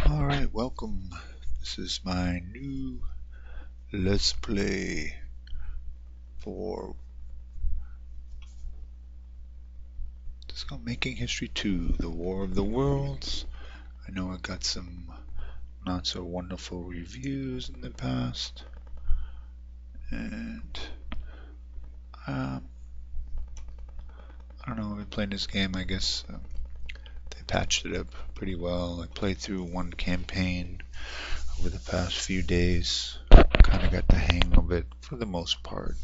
Alright, welcome. This is my new Let's Play for it's called Making History 2, The War of the Worlds. I know I got some not so wonderful reviews in the past, and um, I don't know, I've been playing this game, I guess they patched it up pretty well. I played through one campaign over the past few days, kind of got the hang of it for the most part.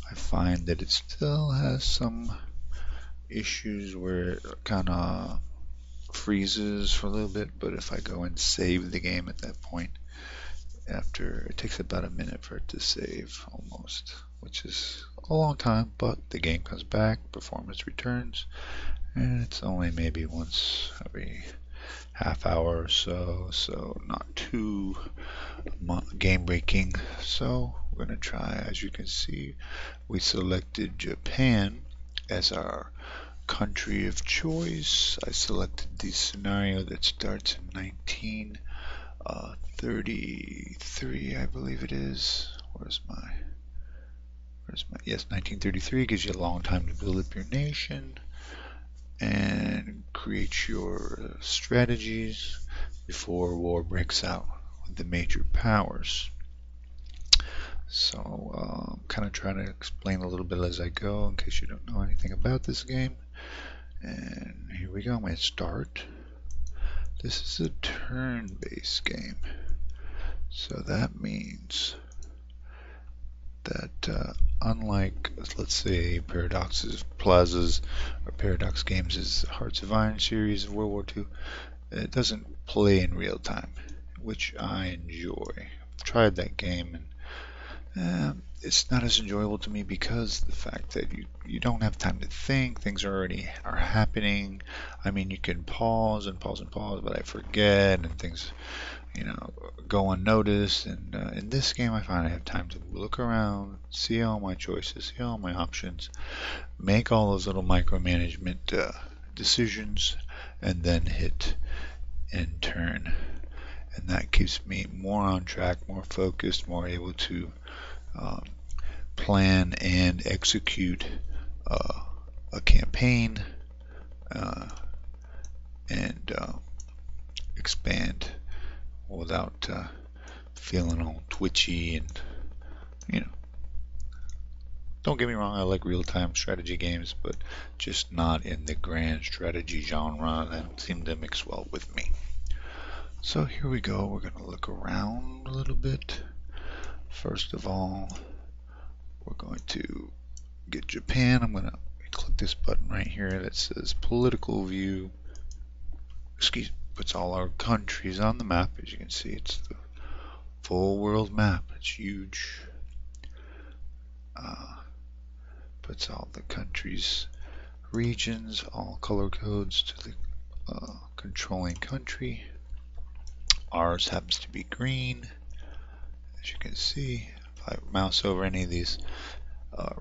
I find that it still has some issues where it kind of freezes for a little bit, but if I go and save the game at that point, after it takes about a minute for it to save almost, which is a long time, but the game comes back, performance returns, and it's only maybe once every half hour or so, so not too game breaking. So we're going to try. As you can see, we selected Japan as our country of choice. I selected the scenario that starts in 1933, I believe it is. Where's my yes, 1933 gives you a long time to build up your nation and create your strategies before war breaks out with the major powers. So I'm kind of trying to explain a little bit as I go in case you don't know anything about this game. And here we go. I'm going to start. This is a turn-based game, so that means that unlike, let's say, Paradox's Plazas or Paradox Games' Hearts of Iron series of World War II, it doesn't play in real time, which I enjoy. I've tried that game, and it's not as enjoyable to me because the fact that you don't have time to think, things are happening. I mean, you can pause and pause and pause, but I forget, and things go unnoticed. And in this game, I find I have time to look around, see all my choices, see all my options, make all those little micromanagement decisions, and then hit end turn. And that keeps me more on track, more focused, more able to plan and execute a campaign and expand without feeling all twitchy. And don't get me wrong, I like real-time strategy games, but just not in the grand strategy genre. That seemed to mix well with me. So here we go. We're going to look around a little bit. First of all, we're going to get Japan. I'm going to click this button right here that says political view. Puts all our countries on the map. As you can see, it's the full world map. It's huge. Puts all the countries, regions, all color codes to the controlling country. Ours happens to be green. As you can see, if I mouse over any of these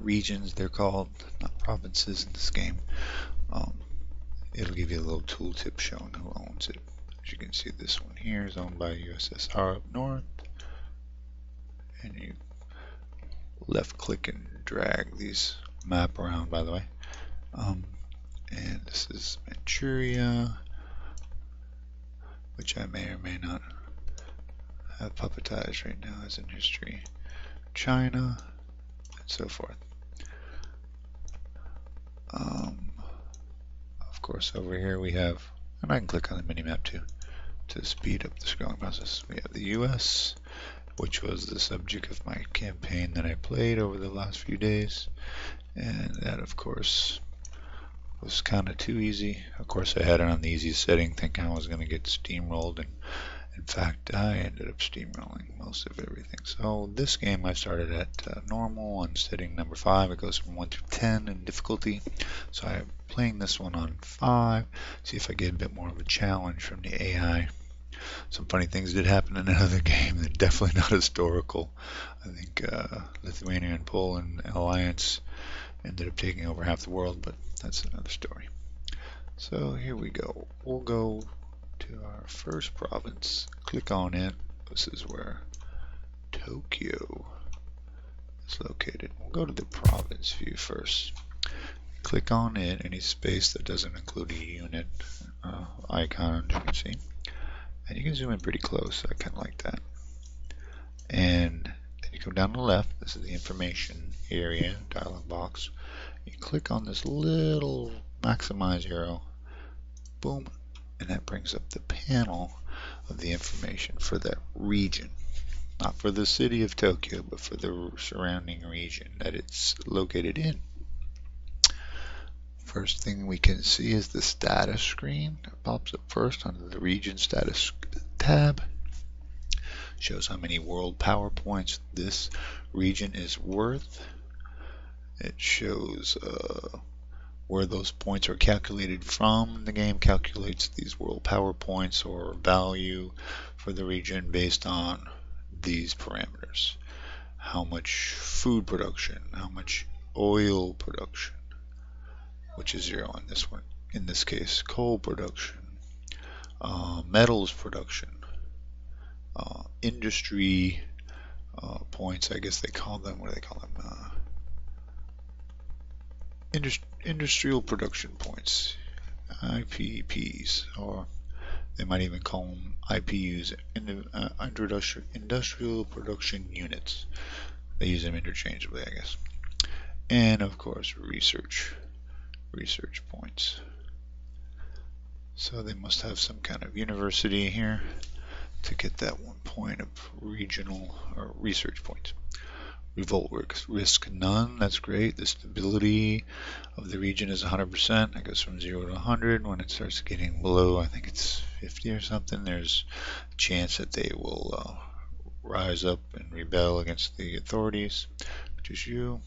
regions, they're called, not provinces in this game, it'll give you a little tooltip showing who owns it. As you can see, this one here is owned by USSR up north, and you left click and drag these map around, by the way. And this is Manchuria, which I may or may not have puppetized right now as in history, China, and so forth. Of course, over here we have, and I can click on the mini-map too to speed up the scrolling process. We have the US, which was the subject of my campaign that I played over the last few days, and that of course was kind of too easy. Of course, I had it on the easiest setting, thinking I was going to get steamrolled, and in fact I ended up steamrolling most of everything. So this game I started at normal on setting number 5. It goes from 1 to 10 in difficulty, so I'm playing this one on 5, see if I get a bit more of a challenge from the AI. Some funny things did happen in another game that definitely not historical. I think Lithuania and Poland alliance ended up taking over half the world, but that's another story. So here we go. We'll go to our first province. Click on it. This is where Tokyo is located. We'll go to the province view first. Click on it, any space that doesn't include a unit icon, as you can see. And you can zoom in pretty close. I kind of like that. And then you come down to the left. This is the information area dialog box. You click on this little maximize arrow. Boom. And that brings up the panel of the information for that region. Not for the city of Tokyo, but for the surrounding region that it's located in. First thing we can see is the status screen. It pops up first under the region status tab. Shows how many world power points this region is worth. It shows where those points are calculated from. The game calculates these world power points or value for the region based on these parameters. How much food production, how much oil production, which is 0 in this one. In this case, coal production, metals production, industry points, I guess they call them, what do they call them? Industrial production points, IPPs, or they might even call them IPUs, industrial production units. They use them interchangeably, I guess. And of course, research points. So they must have some kind of university here to get that 1 point of regional or research points. Revolt risk none, that's great. The stability of the region is 100%. It goes from 0 to 100. When it starts getting below, I think it's 50 or something, there's a chance that they will rise up and rebel against the authorities, which is you.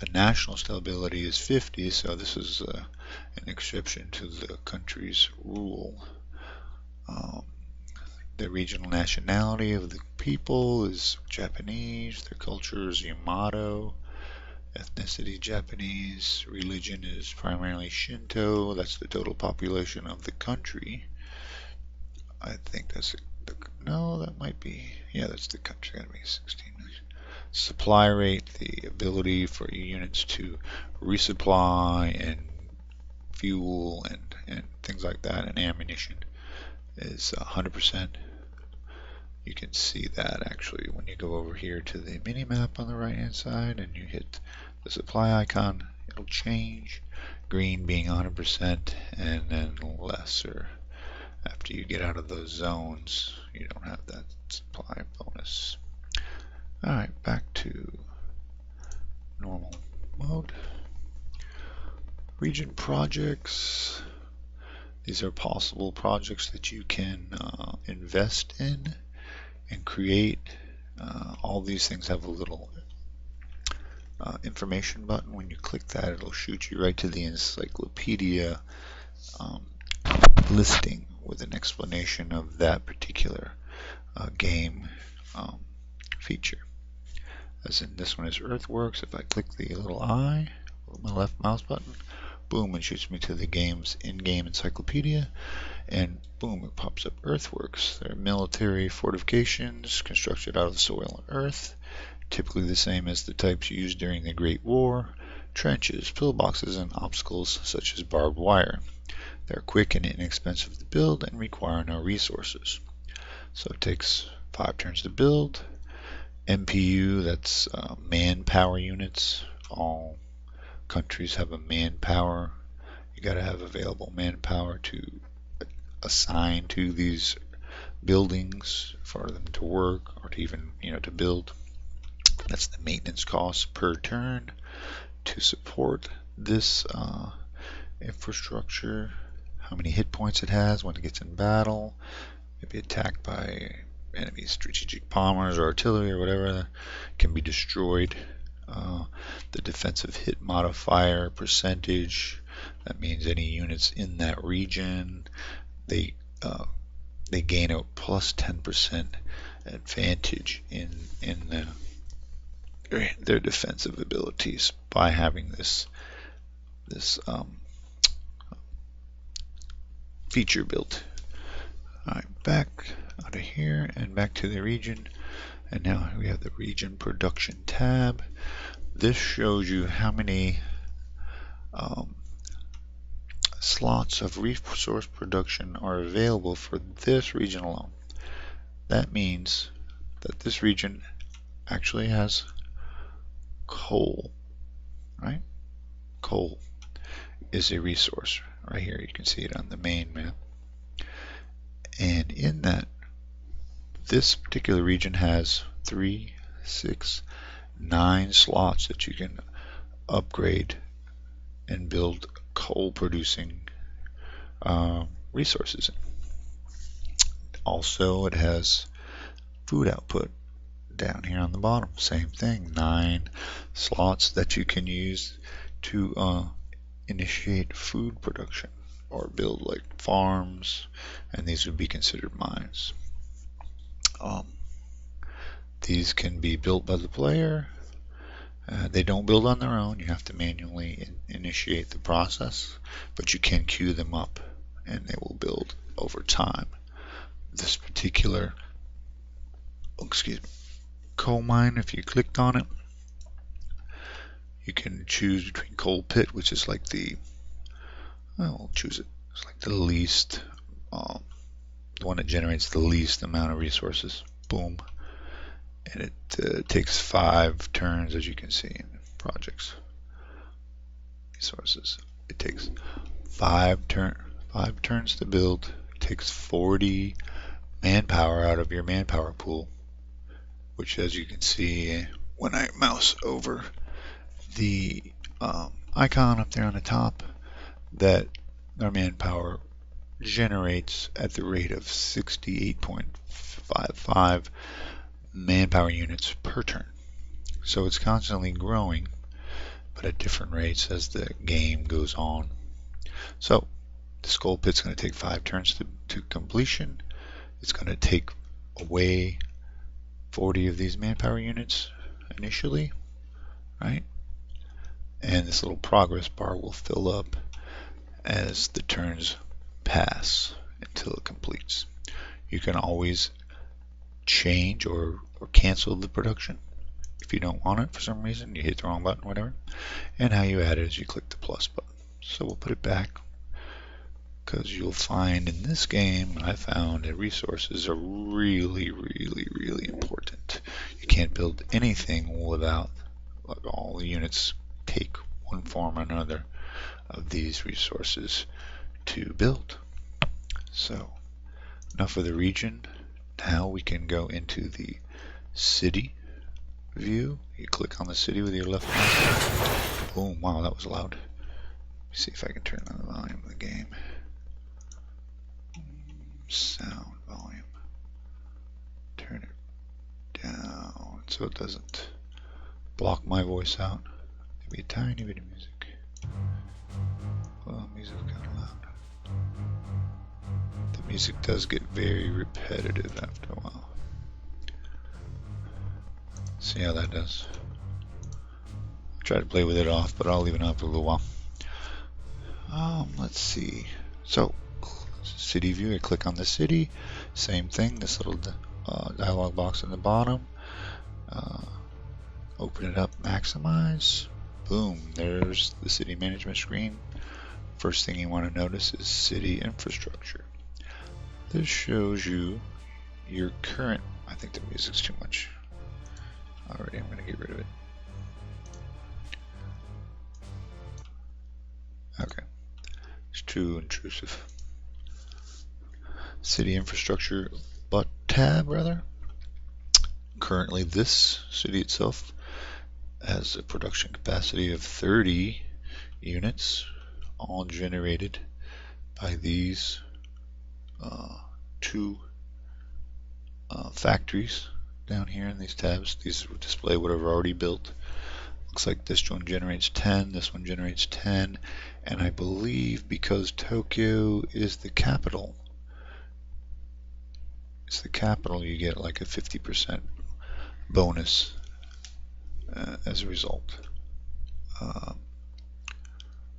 The national stability is 50, so this is an exception to the country's rule. The regional nationality of the people is Japanese. Their culture is Yamato. Ethnicity Japanese. Religion is primarily Shinto. That's the total population of the country. I think that's no, that might be, yeah, that's the country. Gotta be 16 million. Supply rate, the ability for units to resupply and fuel and things like that, and ammunition, is 100%. You can see that actually when you go over here to the mini map on the right hand side and you hit the supply icon, it'll change. Green being 100% and then lesser. After you get out of those zones, you don't have that supply bonus. Alright, back to normal mode. Region projects. These are possible projects that you can invest in and create. All these things have a little information button. When you click that, it'll shoot you right to the encyclopedia listing with an explanation of that particular game feature. As in, this one is Earthworks. If I click the little eye with my left mouse button, boom, it shoots me to the game's in-game encyclopedia, and boom, it pops up Earthworks. They're military fortifications constructed out of the soil and earth, typically the same as the types used during the Great War. Trenches, pillboxes, and obstacles such as barbed wire. They're quick and inexpensive to build and require no resources. So it takes 5 turns to build. MPU, that's manpower units. All countries have a manpower. You got to have available manpower to assign to these buildings for them to work or to even, to build. That's the maintenance cost per turn to support this infrastructure. How many hit points it has when it gets in battle. Maybe attacked by enemy strategic bombers or artillery or whatever, can be destroyed. The defensive hit modifier percentage, that means any units in that region, they gain a plus 10% advantage in their defensive abilities by having this feature built. back out of here and back to the region. And now we have the region production tab. This shows you how many slots of resource production are available for this region alone. That means that this region actually has coal, right? Coal is a resource. Right here you can see it on the main map. And in that, this particular region has 3, 6, 9 slots that you can upgrade and build coal producing resources. Also, it has food output down here on the bottom. Same thing, 9 slots that you can use to initiate food production or build like farms, and these would be considered mines. These can be built by the player. They don't build on their own. You have to manually initiate the process, but you can queue them up and they will build over time. This particular coal mine, if you clicked on it, you can choose between coal pit, which is like the, we'll choose it. It's like the least, the one that generates the least amount of resources. Boom. And it takes 5 turns, as you can see in projects. Resources. It takes 5 turns to build. It takes 40 manpower out of your manpower pool, which, as you can see when I mouse over the icon up there on the top, that our manpower generates at the rate of 68.55 manpower units per turn. So it's constantly growing, but at different rates as the game goes on. So this coal pit's going to take 5 turns to completion. It's going to take away 40 of these manpower units initially, right? And this little progress bar will fill up as the turns pass until it completes. You can always change or cancel the production if you don't want it for some reason. You hit the wrong button, whatever. And how you add it is you click the plus button. So we'll put it back, because you'll find in this game, I found that resources are really, really, really important. You can't build anything without all the units take one form or another of these resources to build. So enough of the region. Now we can go into the city view. You click on the city with your left mouse. Boom, wow, that was loud. Let me see if I can turn on the volume of the game. Sound volume. Turn it down so it doesn't block my voice out. Maybe a tiny bit of music. Well, music's kind of loud. The music does get very repetitive after a while. See how that does. I'll try to play with it off, but I'll leave it on for a little while. Let's see. So, city view, I click on the city. Same thing, this little dialog box in the bottom. Open it up, maximize. Boom, there's the city management screen. First thing you want to notice is city infrastructure. This shows you your current, I think the music's too much. Alrighty, I'm going to get rid of it. Okay, it's too intrusive. City infrastructure, but tab rather. Currently this city itself has a production capacity of 30 units, all generated by these 2 factories down here in these tabs. These will display what I've already built. Looks like this one generates 10, this one generates 10, and I believe because Tokyo is the capital, you get like a 50% bonus as a result.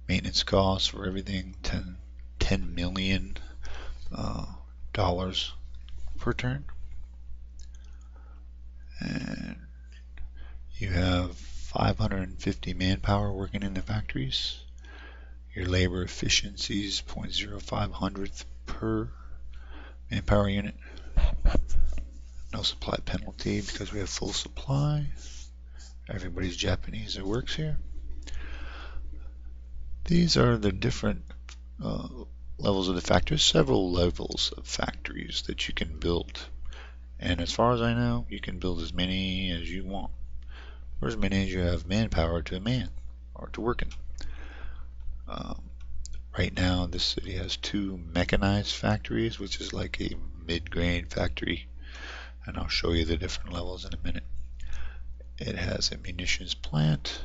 Maintenance costs for everything, $10 million per turn. And you have 550 manpower working in the factories. Your labor efficiency is 0.05 hundredth per manpower unit. No supply penalty because we have full supply. Everybody's Japanese that works here. These are the different levels of the factories, several levels of factories that you can build. And as far as I know, you can build as many as you want, or as many as you have manpower to man or to work in. Right now, this city has 2 mechanized factories, which is like a mid-grade factory, and I'll show you the different levels in a minute. It has a munitions plant,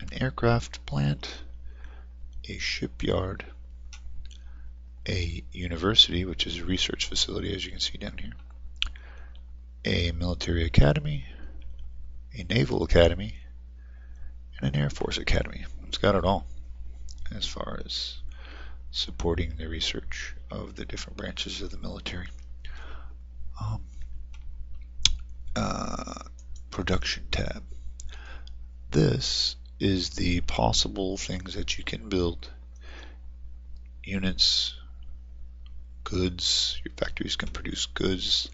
an aircraft plant, a shipyard, a university, which is a research facility, as you can see down here, a military academy, a naval academy, and an Air Force academy. It's got it all as far as supporting the research of the different branches of the military. Production tab. This is the possible things that you can build. Units, goods. Your factories can produce goods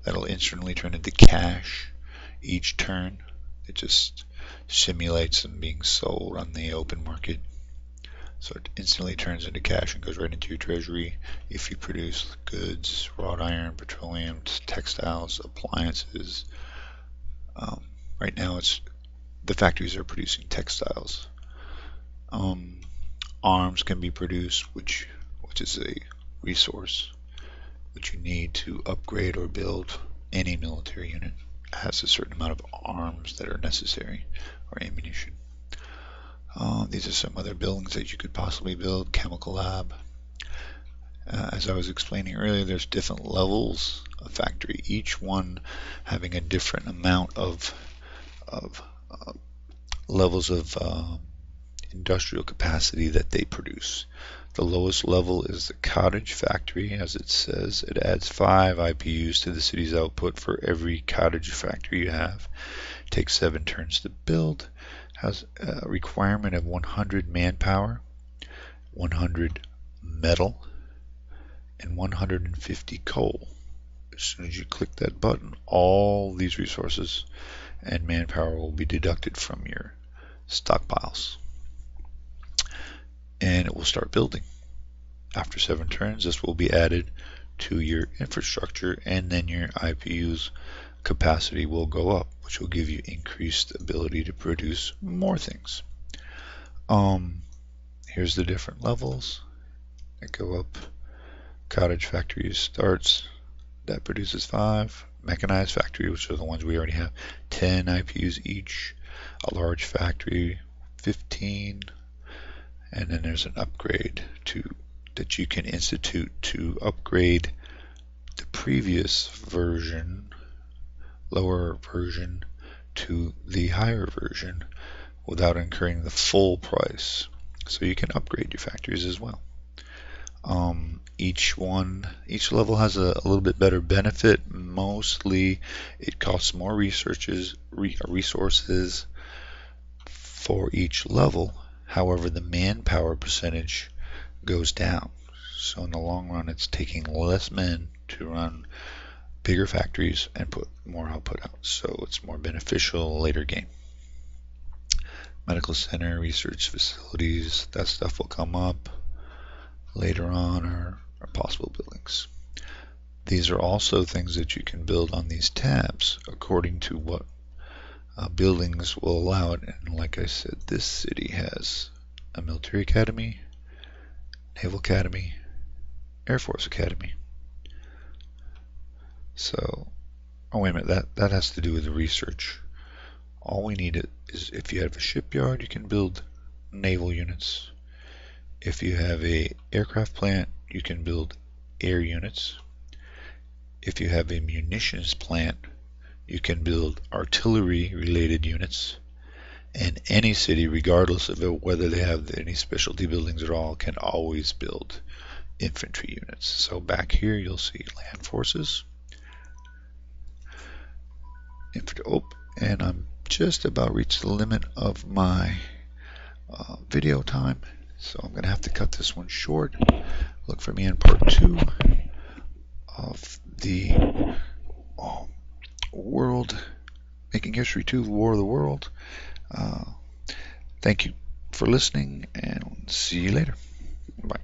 that'll instantly turn into cash each turn. It just simulates them being sold on the open market. So it instantly turns into cash and goes right into your treasury if you produce goods, wrought iron, petroleum, textiles, appliances. Right now the factories are producing textiles. Arms can be produced, which is a resource which you need to upgrade or build any military unit. It has a certain amount of arms that are necessary, or ammunition. These are some other buildings that you could possibly build. Chemical lab. As I was explaining earlier, there's different levels of factory, each one having a different amount of levels of industrial capacity that they produce. The lowest level is the cottage factory. As it says, it adds 5 IPUs to the city's output for every cottage factory you have. It takes 7 turns to build. Has a requirement of 100 manpower, 100 metal, and 150 coal. As soon as you click that button, all these resources and manpower will be deducted from your stockpiles, and it will start building. After 7 turns, this will be added to your infrastructure, and then your IPU's capacity will go up, which will give you increased ability to produce more things. Here's the different levels that go up. Cottage factory starts, that produces 5. Mechanized factory, which are the ones we already have, 10 IPUs each. A large factory, 15. And then there's an upgrade that you can institute to upgrade the previous version, lower version, to the higher version without incurring the full price. So you can upgrade your factories as well. Each level has a little bit better benefit. Mostly it costs more resources for each level. However, the manpower percentage goes down. So in the long run, it's taking less men to run bigger factories and put more output out. So it's more beneficial later game. Medical center, research facilities, that stuff will come up later on, or possible buildings. These are also things that you can build on these tabs according to what buildings will allow it. And like I said, this city has a military academy, naval academy, Air Force academy. So, oh wait a minute, that has to do with the research. All we need is, if you have a shipyard, you can build naval units. If you have a aircraft plant, you can build air units. If you have a munitions plant, you can build artillery related units. And any city, regardless of whether they have any specialty buildings at all, can always build infantry units. So back here you'll see land forces, and I'm just about reached the limit of my video time, so I'm gonna have to cut this one short. Look for me in part 2 of the World Making History 2, War of the World. Thank you for listening, and see you later. Bye.